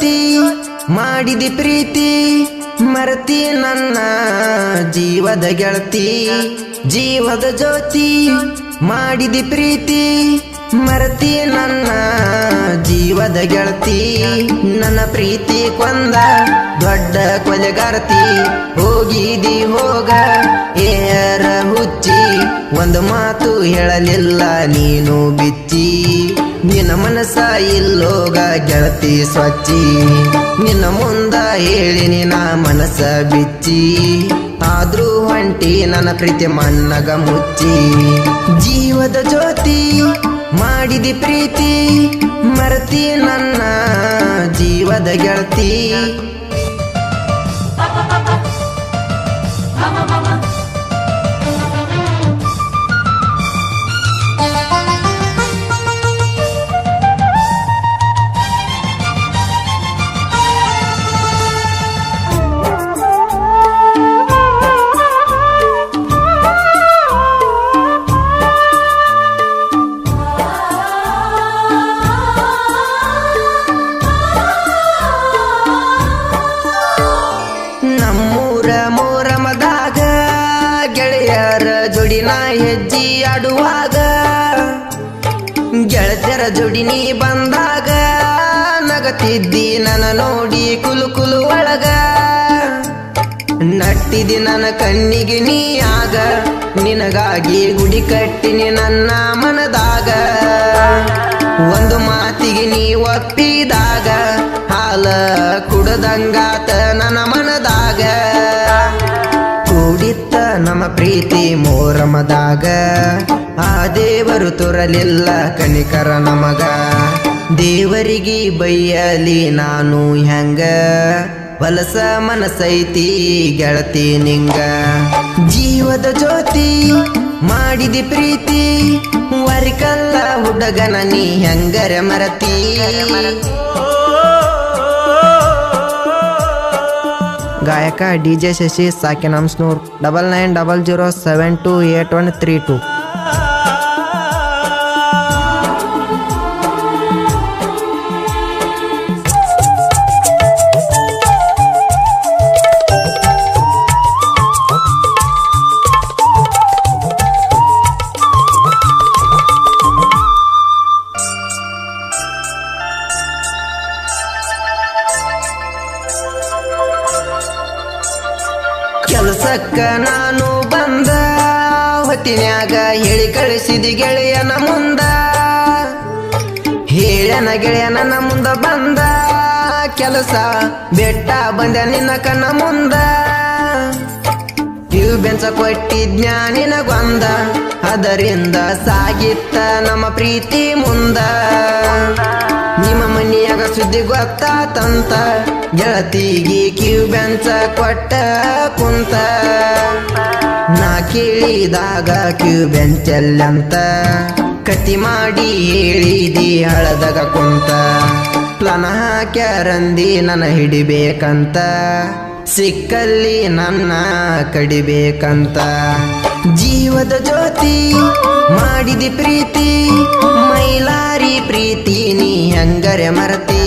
ಜ್ಯೋತಿ ಮಾಡಿದಿ ಪ್ರೀತಿ ಮರತಿ ನನ್ನ ಜೀವದ ಗೆಳತಿ ಜೀವದ ಜ್ಯೋತಿ ಮಾಡಿದಿ ಪ್ರೀತಿ ಮರತಿ ನನ್ನ ಜೀವದ ಗೆಳತಿ ನನ್ನ ಪ್ರೀತಿ ಕೊಂದ ದೊಡ್ಡ ಕೊಲೆಗಾರತಿ ಹೋಗಿದಿ ಹೋಗ ಏರ ಹುಚ್ಚಿ ಒಂದು ಮಾತು ಹೇಳಲಿಲ್ಲ ನೀನು ಬಿಚ್ಚಿ ನಿನ್ನ ಮನಸ್ಸ ಇಲ್ಲೋಗ ಗೆಳತಿ ಸ್ವಚ್ಛಿ ನಿನ್ನ ಮುಂದ ಹೇಳಿ ನಿನ್ನ ಮನಸ್ಸ ಬಿಚ್ಚಿ ಆದ್ರೂ ಹೊಂಟಿ ನನ್ನ ಪ್ರೀತಿ ಮಣ್ಣಗ ಮುಚ್ಚಿ ಜೀವದ ಜ್ಯೋತಿ ಮಾಡಿದಿ ಪ್ರೀತಿ ಮರತಿ ನನ್ನ ಜೀವದ ಗೆಳತಿ ಮೋರಮದಾಗ ಗೆಳೆಯರ ಜೋಡಿನ ಹೆಜ್ಜೆ ಆಡುವಾಗ ಗೆಳತಿಯರ ಜೋಡಿ ನೀ ಬಂದಾಗ ನಗತಿದ್ದಿ ನನ್ನ ನೋಡಿ ಕುಲು ಕುಲು ಒಳಗ ನಟ್ಟಿದಿ ನನ್ನ ಕಣ್ಣಿಗೆ ನೀ ಆಗ ನಿನಗಾಗಿ ಗುಡಿ ಕಟ್ಟಿನಿ ನನ್ನ ಮನದಾಗ ಒಂದು ಮಾತಿಗೆ ನೀ ಒಪ್ಪಿದಾಗ ಹಾಲ ಕುಡದಂಗಾತ ನನ್ನ ಮನದಾಗ ಕೂಡಿತ್ತ ನಮ್ಮ ಪ್ರೀತಿ ಮೋರಮದಾಗ ಆ ದೇವರು ತೋರಲಿಲ್ಲ ಕನಿಕರ ನಮಗ ದೇವರಿಗೆ ಬೈಯಲಿ ನಾನು ಹೆಂಗ ವಲಸ ಮನಸೈತಿ ಗೆಳತಿ ನಿಂಗ ಜೀವದ ಜ್ಯೋತಿ ಮಾಡಿದಿ ಪ್ರೀತಿ ವರಿಕಲ್ಲ ಹುಡುಗನ ನೀ ಹೆಂಗರ ಮರತಿ ಗಾಯಕ DJ ಶಶಿ ಸಾಕಿನಾಮ್ಸ್ನೂರ್ 9900728132 ಕೆಲಸಕ್ಕ ನಾನು ಬಂದ ಹೊತ್ತಿನ್ಯಾಗ ಹೇಳಿ ಕಳಿಸಿದಿ ಗೆಳೆಯನ ಮುಂದ ಹೇಳನ ಗೆಳೆಯನ ಮುಂದ ಬಂದ ಕೆಲಸ ಬೆಟ್ಟ ಬಂದ ನಿನ್ನ ಕಣ್ಣ ಮುಂದ ಇವು ಬೆಂಚ ಕೊಟ್ಟಿದ್ನ್ಯ ನಿನಗೊಂದ ಅದರಿಂದ ಸಾಗಿತ್ತ ನಮ್ಮ ಪ್ರೀತಿ ಮುಂದ ನಿಮ್ಮ ಮನೆಯಾಗ ಸುದ್ದಿ ಗೊತ್ತಾತಂತ ಗೆಳತಿಗೆ ಕಿವು ಬೆಂಚ ಕೊಟ್ಟ ಕುಂತ ನಾ ಕೇಳಿದಾಗ ಕಿವು ಬೆಂಚಲ್ಲಂತ ಕತಿ ಮಾಡಿ ಹೇಳಿದಿ ಹಳದಾಗ ಕುಂತ ಪ್ಲಾನ ಹಾಕ್ಯಾರಂದಿ ನನ್ನ ಹಿಡಿಬೇಕಂತ ಸಿಕ್ಕಲ್ಲಿ ನನ್ನ ಕಡಿಬೇಕಂತ ಜೀವದ ಜ್ಯೋತಿ ಮಾಡಿದಿ ಪ್ರೀತಿ ಮೈಲಾರಿ ಪ್ರೀತಿ ನೀ ಹಂಗರೆ ಮರತಿ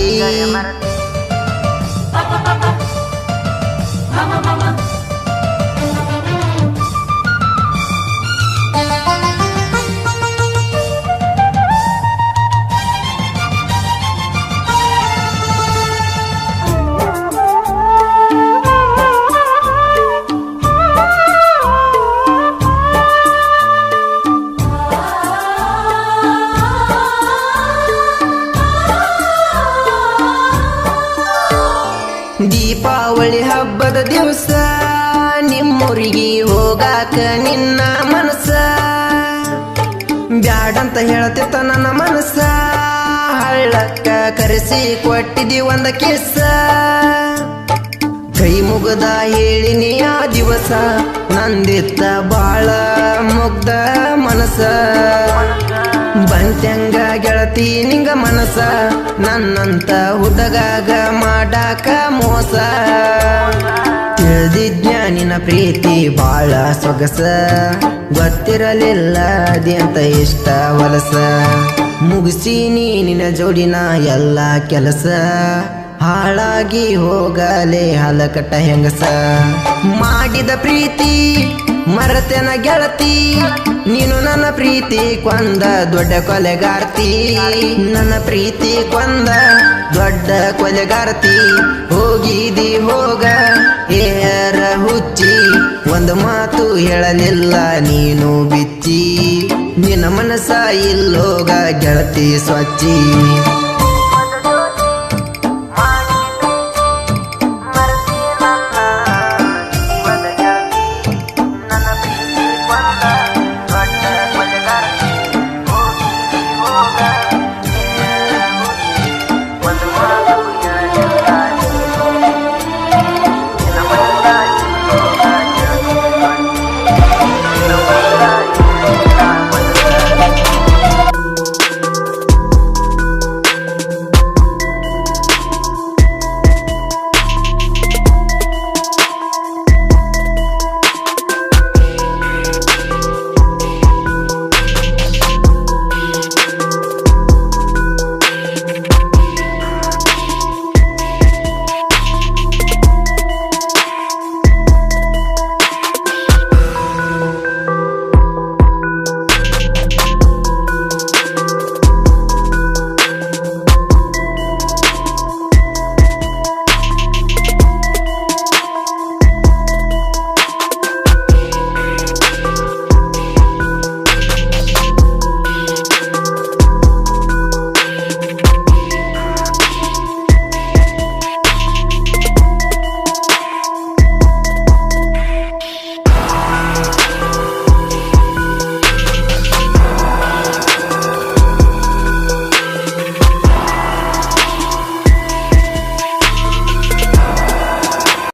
ದೀಪಾವಳಿ ಹಬ್ಬದ ದಿವಸ ನಿಮ್ಮೂರಿಗೆ ಹೋಗಾಕ ನಿನ್ನ ಮನಸ್ಸ ಬ್ಯಾಡಂತ ಹೇಳತಿತ್ತ ನನ್ನ ಮನಸ್ಸ ಹಳ್ಳಕ್ಕ ಕರೆಸಿ ಕೊಟ್ಟಿದಿ ಒಂದ ಕಿಸ್ಸ ಕೈ ಮುಗದ ಹೇಳಿನಿ ಆ ದಿವಸ ನಂದಿತ್ತ ಬಾಳ ಮುಗ್ಧ ಮನಸ್ಸ ಬಂತ್ಯಂಗ ಗೆಳತಿ ನಿಂಗ ಮನಸ ನನ್ನಂತ ಹುಡುಗಾಗ ಮಾಡಾಕ ಮೋಸ ತಿಳಿದಿದ್ನ್ಯ ನಿನ್ನ ಪ್ರೀತಿ ಬಾಳ ಸೊಗಸ ಗೊತ್ತಿರಲಿಲ್ಲ ಅದಂತ ಇಷ್ಟ ವಲಸ ಮುಗಿಸೀನಿ ನಿನ್ನ ಜೋಡಿನ ಎಲ್ಲ ಕೆಲಸ ಹಾಳಾಗಿ ಹೋಗಲೇ ಹಲಕಟ ಹೆಂಗಸ ಮಾಡಿದ ಪ್ರೀತಿ ಮರತೆನ ಗೆಳತಿ ನೀನು ನನ್ನ ಪ್ರೀತಿ ಕೊಂದ ದೊಡ್ಡ ಕೊಲೆಗಾರ್ತಿ ನನ್ನ ಪ್ರೀತಿ ಕೊಂದ ದೊಡ್ಡ ಕೊಲೆಗಾರ್ತಿ ಹೋಗಿದಿ ಹೋಗ ಏರ ಹುಚ್ಚಿ ಒಂದು ಮಾತು ಹೇಳಲಿಲ್ಲ ನೀನು ಬಿಚ್ಚಿ ನಿನ್ನ ಮನಸ್ಸ ಇಲ್ಲೋಗ ಗೆಳತಿ ಸ್ವಚ್ಛಿ